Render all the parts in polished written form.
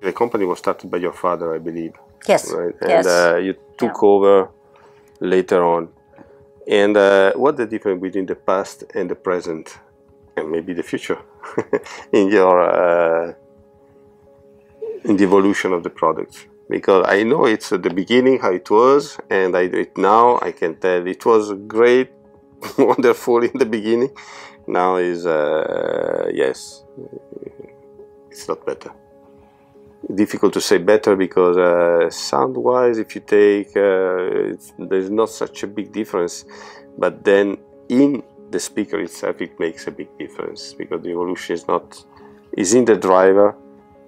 the company was started by your father, I believe. Yes. Right? And Yes. you took over later on. And what's the difference between the past and the present, and maybe the future, in your in the evolution of the product? Because I know it's at the beginning how it was, and now I can tell it was great, wonderful in the beginning. Now is yes, it's not better. Difficult to say better because sound-wise, if you take, there's not such a big difference, but then in the speaker itself, it makes a big difference because the evolution is in the driver,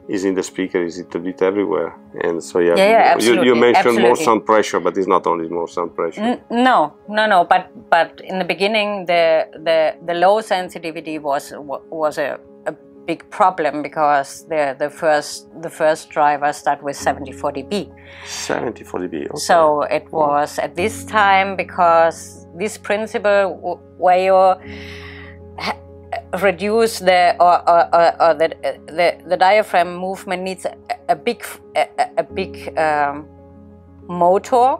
is in the speaker, is a little bit everywhere. And so absolutely, you mentioned absolutely. more sound pressure, but it's not only more sound pressure. No. But in the beginning, the low sensitivity was a big problem because the first driver started with 74 dB. 74 dB. Okay. So it was at this time, because this principle where you reduce the diaphragm movement needs a big motor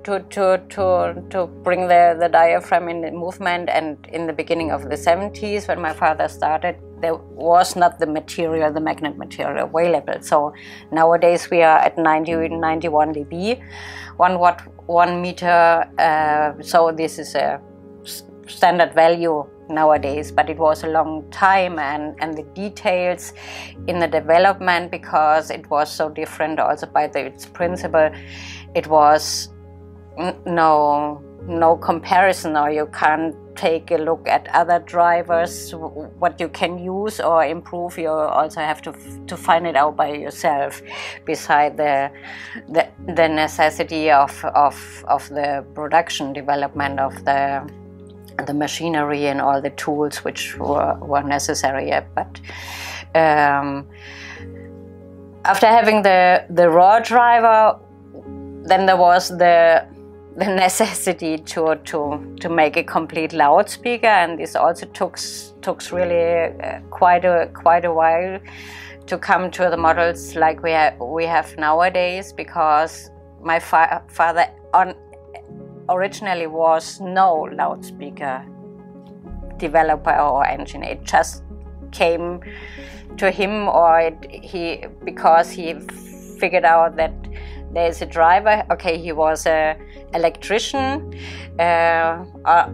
to bring the diaphragm in movement. And in the beginning of the 70s, when my father started, there was not the material, the magnet material available. So nowadays we are at 91 dB, 1 watt, 1 meter. So this is a standard value nowadays, but it was a long time, and the details in the development, because it was so different also by its principle, it was no comparison, or you can't take a look at other drivers what you can use or improve. You also have to find it out by yourself, beside the necessity of the production development of the machinery and all the tools which were necessary. But after having the raw driver, then there was the necessity to make a complete loudspeaker, and this also took really quite a while to come to the models like we have nowadays, because my father originally was no loudspeaker developer or engineer. It just came to him, because he figured out that there is a driver. Okay, he was a electrician.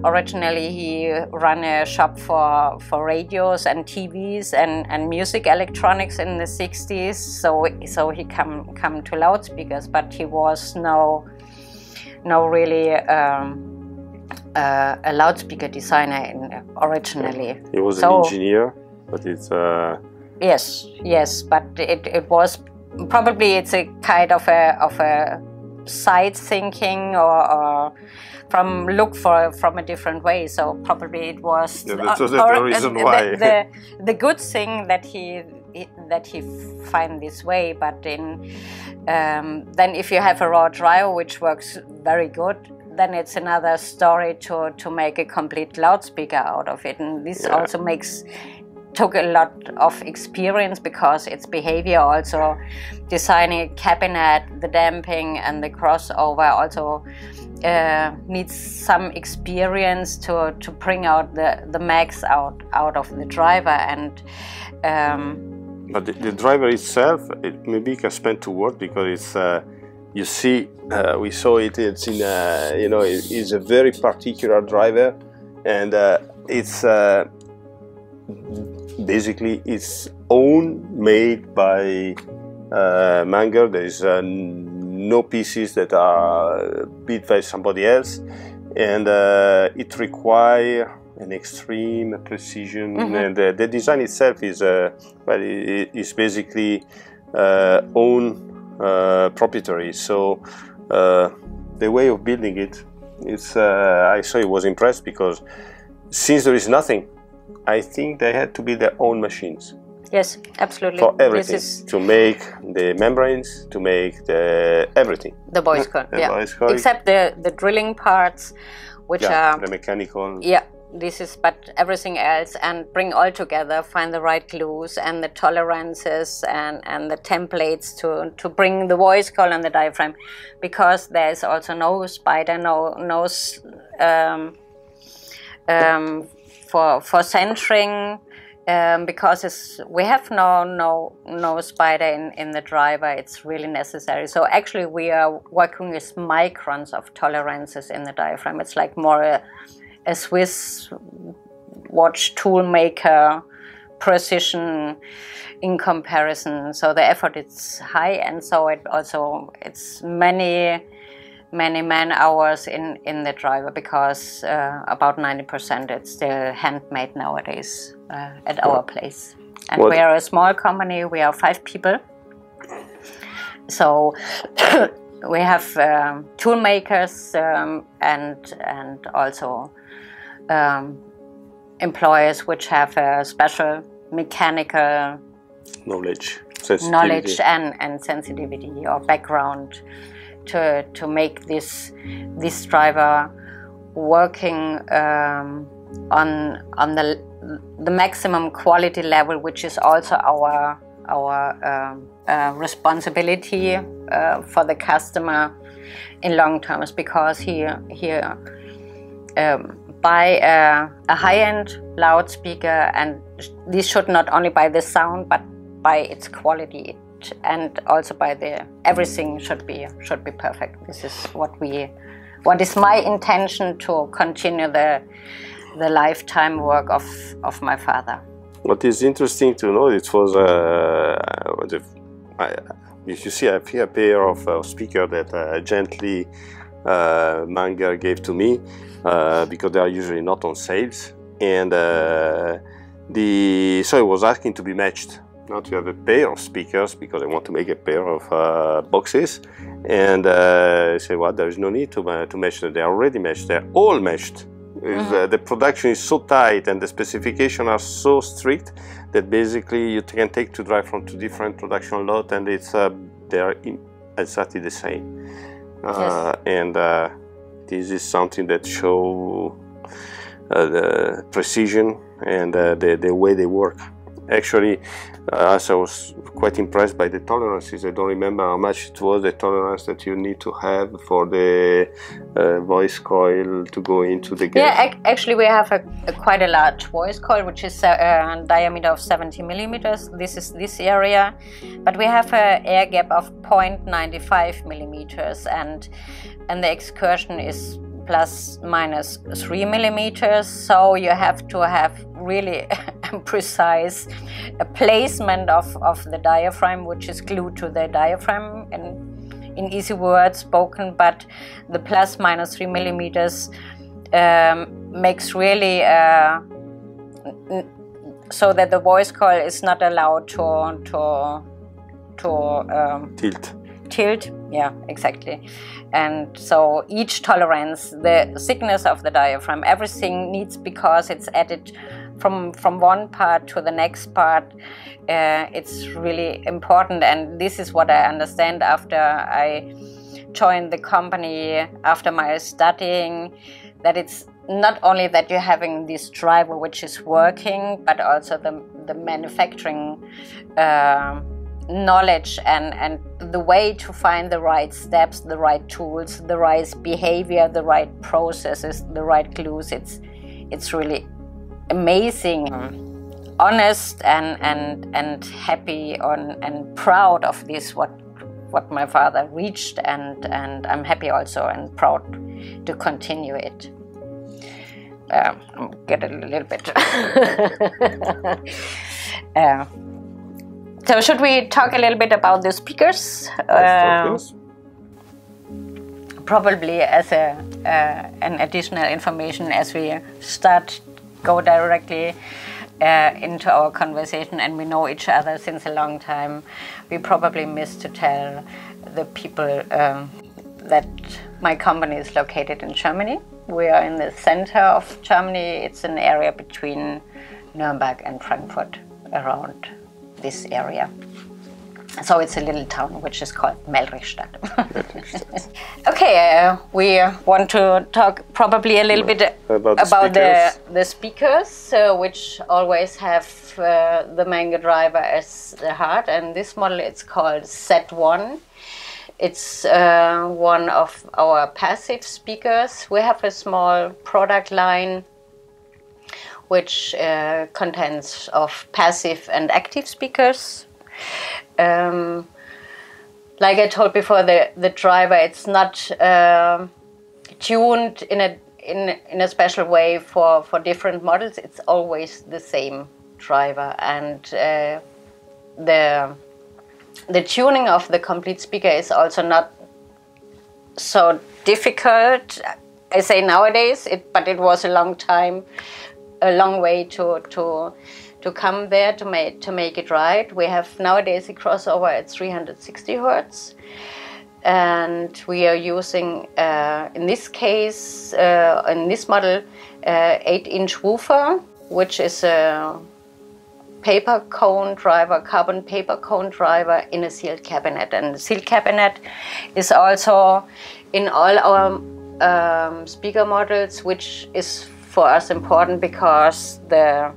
Originally he ran a shop for radios and TVs and music electronics in the 60s. So he come to loudspeakers, but he was no really a loudspeaker designer originally. He was an engineer, but it's yes, but it was probably, it's a kind of a side thinking, or from a different way. So probably it was that's the reason why. the good thing that he find this way. But then if you have a raw driver which works very good, then it's another story to make a complete loudspeaker out of it. And this also took a lot of experience, because its behavior, also designing a cabinet, the damping and the crossover, also needs some experience to bring out the max out of the driver. And but the driver itself, it maybe can spend 2 words, because it's you see, we saw it. It's in it's a very particular driver, and it's basically its own, made by Manger. There is no pieces that are built by somebody else, and it requires an extreme precision. And the design itself is basically own proprietary. So the way of building it, I saw it was impressed, because since there is nothing, I think they had to build their own machines. Yes, absolutely. For everything, to make the membranes, to make everything. The voice coil, voice coil. Except the drilling parts, which are the mechanical. Yeah, but everything else, and bring all together, find the right glues and the tolerances and the templates to bring the voice coil on the diaphragm, because there is also no spider, for centering, because we have no spider in the driver. It's really necessary. So actually we are working with microns of tolerances in the diaphragm. It's like more a Swiss watch tool maker precision in comparison. So the effort is high, and so it's many man hours in the driver, because about 90% it's still handmade nowadays at our place. And we are a small company. We are 5 people. So we have tool makers and also employees which have a special mechanical knowledge and sensitivity or background to make this driver working on the maximum quality level, which is also our responsibility for the customer in long terms, because here buy a high-end loudspeaker, and this should not only by the sound but by its quality, and also by everything should be perfect. This is what is my intention to continue the lifetime work of my father. What is interesting to know, it was if you see, I have here a pair of speakers that gently Manger gave to me, because they are usually not on sales, and so I was asking to be matched. Now to have a pair of speakers, because I want to make a pair of boxes, and I said, well, there is no need to match them. They are already matched. They are all matched. The production is so tight and the specifications are so strict that basically you can take to drive from 2 different production lots, and they are exactly the same. Yes. And this is something that shows the precision and the way they work. Actually, as I was quite impressed by the tolerances. I don't remember how much it was, the tolerance that you need to have for the voice coil to go into the gap. Yeah, actually we have quite a large voice coil, which is a diameter of 70 millimeters. This is this area, but we have an air gap of 0.95 millimeters, and the excursion is plus minus 3 millimeters, so you have to have really precise placement of the diaphragm, which is glued to the diaphragm in easy words spoken. But the plus minus 3 millimeters makes really so that the voice coil is not allowed to tilt. Yeah, exactly. And so each tolerance, the thickness of the diaphragm, everything needs, because it's added from one part to the next part. It's really important, and this is what I understand after I joined the company, after my studying, that it's not only that you're having this driver which is working, but also the manufacturing knowledge and the way to find the right steps, the right tools, the right behavior, the right processes, the right glues. It's really amazing. Honest and happy and proud of this, what my father reached, and I'm happy also and proud to continue it. Get a little bit. So should we talk a little bit about the speakers? Probably as an additional information as we go directly into our conversation, and we know each other since a long time. We probably missed to tell the people that my company is located in Germany. We are in the center of Germany. It's an area between Nuremberg and Frankfurt, around this area. So it's a little town which is called Melrichstadt. Okay, we want to talk probably a little bit about the speakers, which always have the Manger driver as the heart. And this model, it's called Z1. It's one of our passive speakers. We have a small product line which contains of passive and active speakers. Like I told before, the driver, it's not tuned in a special way for different models. It's always the same driver, and the tuning of the complete speaker is also not so difficult. I say nowadays, but it was a long way to come there to make it right. We have nowadays a crossover at 360 Hertz, and we are using in this case, in this model, 8-inch woofer, which is a paper cone driver, carbon paper cone driver in a sealed cabinet. And the sealed cabinet is also in all our speaker models, which is for us important because the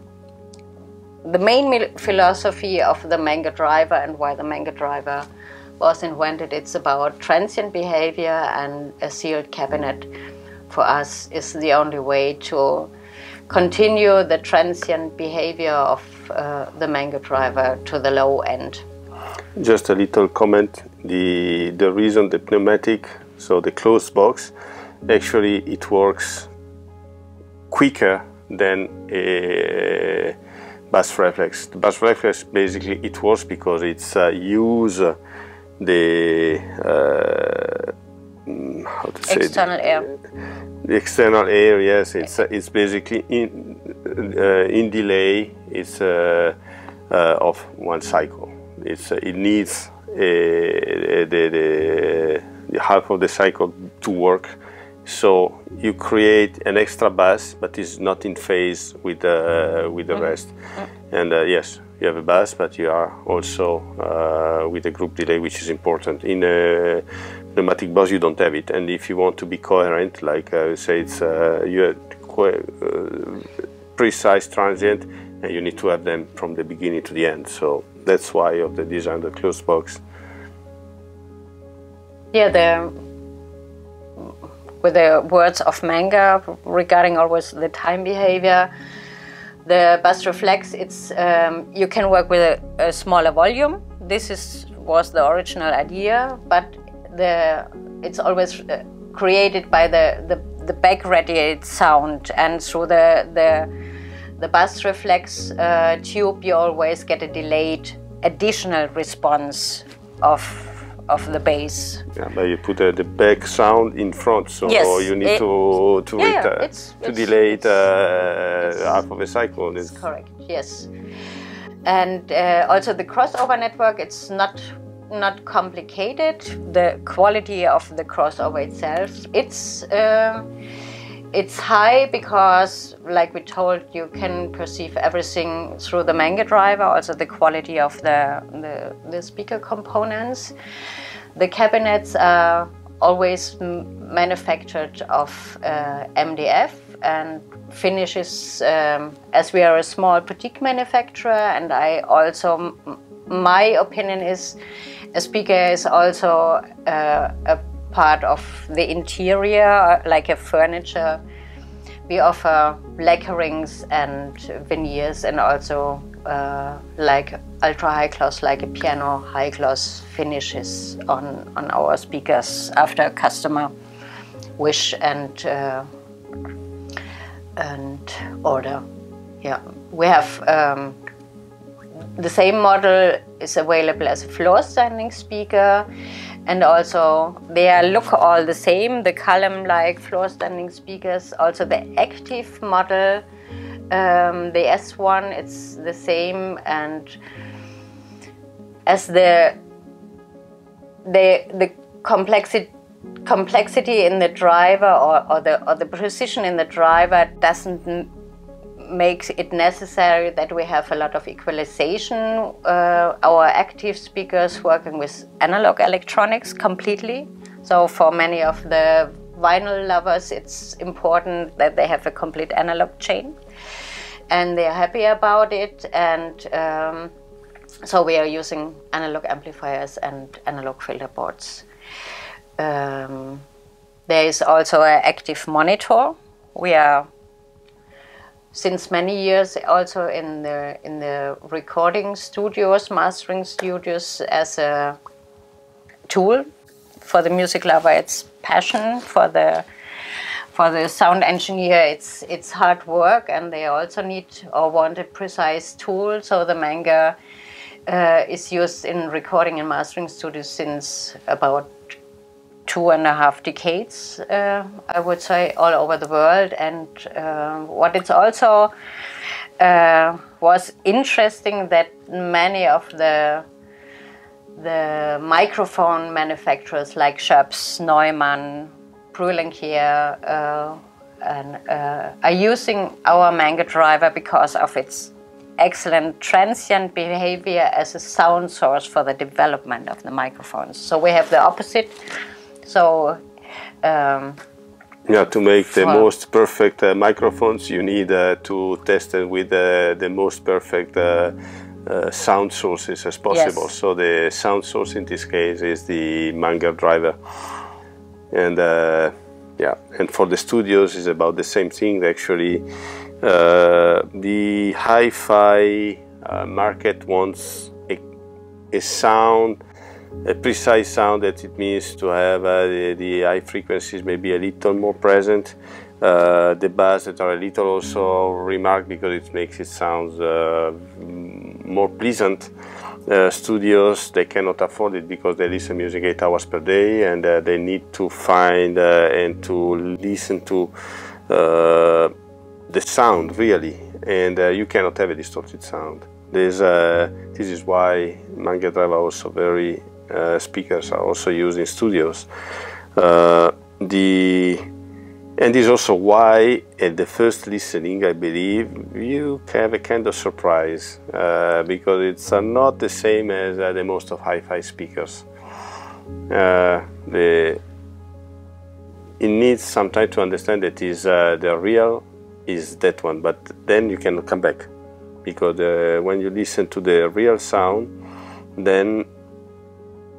main philosophy of the Manger driver and why the Manger driver was invented, it's about transient behavior, and a sealed cabinet for us is the only way to continue the transient behavior of the Manger driver to the low end. Just a little comment, the reason the pneumatic, so the closed box, actually it works quicker than a bus reflex. The bus reflex, basically it works because it's use the how to say external air. The external air, yes. It's basically in delay. It's of one cycle. It needs the half of the cycle to work. So you create an extra bus, but it's not in phase with the rest. And yes, you have a bus, but you are also with a group delay, which is important. In a pneumatic bus, you don't have it. And if you want to be coherent, like I say, it's you have precise transient, and you need to have them from the beginning to the end. So that's why of the design of the closed box. Yeah, with the words of Manger regarding always the time behavior, the bus reflex, it's you can work with a smaller volume. This was the original idea, but it's always created by the back radiated sound, and through the bus reflex tube you always get a delayed additional response of the bass. Yeah, but you put the back sound in front, so yes, you need to delay it half of a cycle. That's correct, yes. And also the crossover network, it's not complicated. The quality of the crossover itself, it's high because, like we told, you can perceive everything through the Manger driver, also the quality of the speaker components. The cabinets are always manufactured of MDF and finishes, as we are a small boutique manufacturer, and my opinion is a speaker is also a part of the interior, like a furniture. We offer lacquerings and veneers, and also like ultra high gloss, like a piano high gloss finishes on our speakers after a customer wish and order. Yeah, we have the same model is available as a floor standing speaker. And also, they look all the same, the column-like floor-standing speakers. Also, the active model, the S1, it's the same. And as the complexity in the driver or the precision in the driver doesn't makes it necessary that we have a lot of equalization. Our active speakers working with analog electronics completely. So for many of the vinyl lovers, it's important that they have a complete analog chain, and they're happy about it. And so we are using analog amplifiers and analog filter boards. There is also an active monitor. We are since many years also in the recording studios, mastering studios, as a tool for the music lover. It's passion. For the sound engineer, it's hard work, and they also need or want a precise tool. So the Manger is used in recording and mastering studios since about 2.5 decades, I would say, all over the world. And what it's also was interesting that many of the microphone manufacturers like Schoeps, Neumann, Brühlenkehr are using our Manger driver because of its excellent transient behavior as a sound source for the development of the microphones. So we have the opposite. So to make the most perfect microphones, you need to test it with the most perfect sound sources as possible. Yes. So the sound source in this case is the Manger driver. And and for the studios is about the same thing actually. The hi-fi market wants a sound, a precise sound, that it means to have the high frequencies maybe a little more present, the bass that are a little also remarked because it makes it sound more pleasant. Studios, they cannot afford it because they listen music 8 hours per day, and they need to find and to listen to the sound really, and you cannot have a distorted sound. This is why Manger driver also very speakers are also used in studios. And this is also why at the first listening, I believe, you have a kind of surprise because it's not the same as the most of hi-fi speakers. It needs some time to understand that the real is that one, but then you can come back, because when you listen to the real sound, then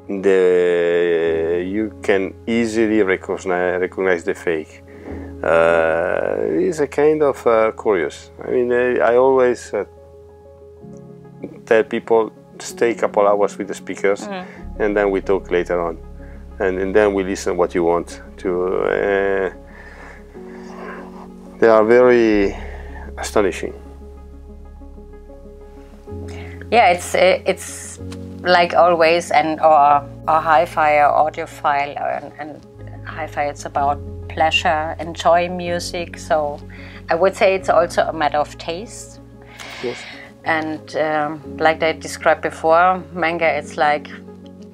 you can easily recognize the fake. It's a kind of curious. I mean, I always tell people, stay a couple hours with the speakers, and then we talk later on, and then we listen what you want to. They are very astonishing. Yeah, it's like always, and or hi-fi or audiophile, and hi-fi, it's about pleasure, enjoy music. So I would say it's also a matter of taste. Yes. And like I described before, Manger, it's like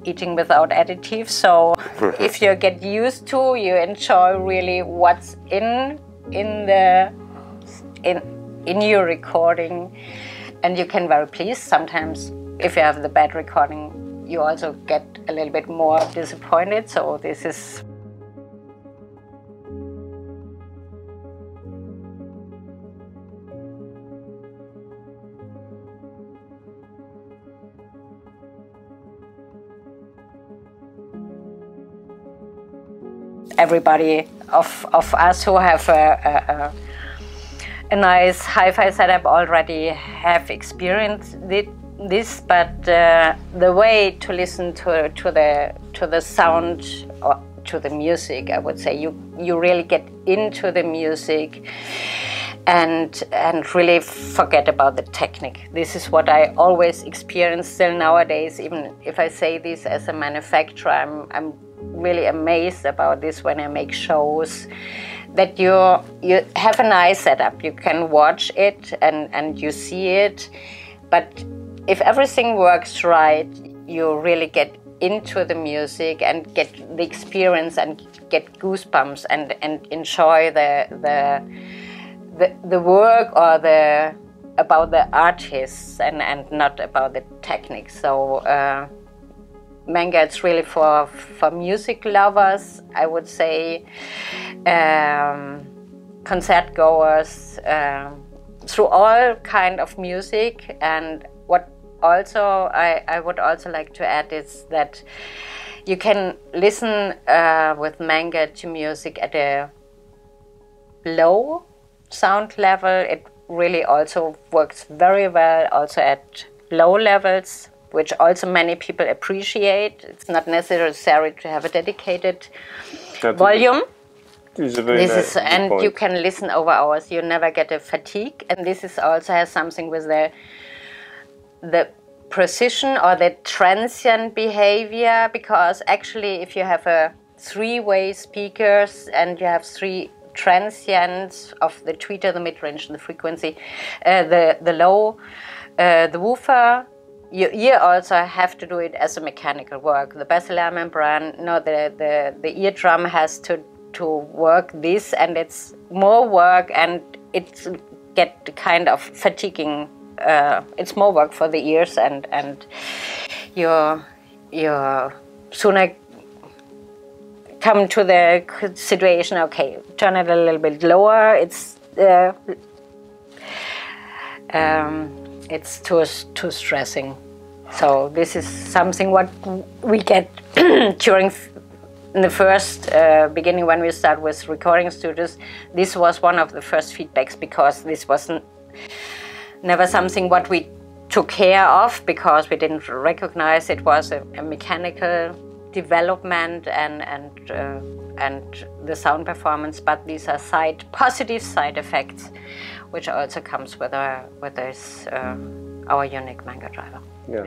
eating without additives. So if you get used to, you enjoy really what's in your recording, and you can very pleased. Sometimes if you have the bad recording, you also get a little bit more disappointed. So this is everybody of us who have a nice hi-fi setup already have experienced this, but the way to listen to the sound or to the music, I would say, you really get into the music and really forget about the technique. This is what I always experience still nowadays. Even if I say this as a manufacturer, I'm really amazed about this when I make shows, that you have a nice setup, you can watch it and you see it, but if everything works right, you really get into the music and get the experience and get goosebumps and enjoy the the work or about the artists and not about the techniques. So manga, it's really for music lovers, I would say, concert goers, through all kind of music. And what also I would also like to add is that you can listen with manga to music at a low sound level. It really also works very well also at low levels, which also many people appreciate. It's not necessary to have a dedicated volume. And point. You can listen over hours. You never get a fatigue. And this is also has something with the precision or the transient behavior, because actually if you have a three-way speakers and you have three transients of the tweeter, the mid-range and the frequency, the low, the woofer, your ear also have to do it as a mechanical work. The basilar membrane, no, the eardrum has to work this, and it's more work, and it's get kind of fatiguing. It's more work for the ears, and you sooner come to the situation. Okay, turn it a little bit lower. It's too stressing. So this is something what we get during the first beginning when we start with recording studios. This was one of the first feedbacks, because this wasn't never something what we took care of, because we didn't recognize it was a mechanical development and the sound performance. But these are positive side effects, which also comes with our unique manga driver. Yeah.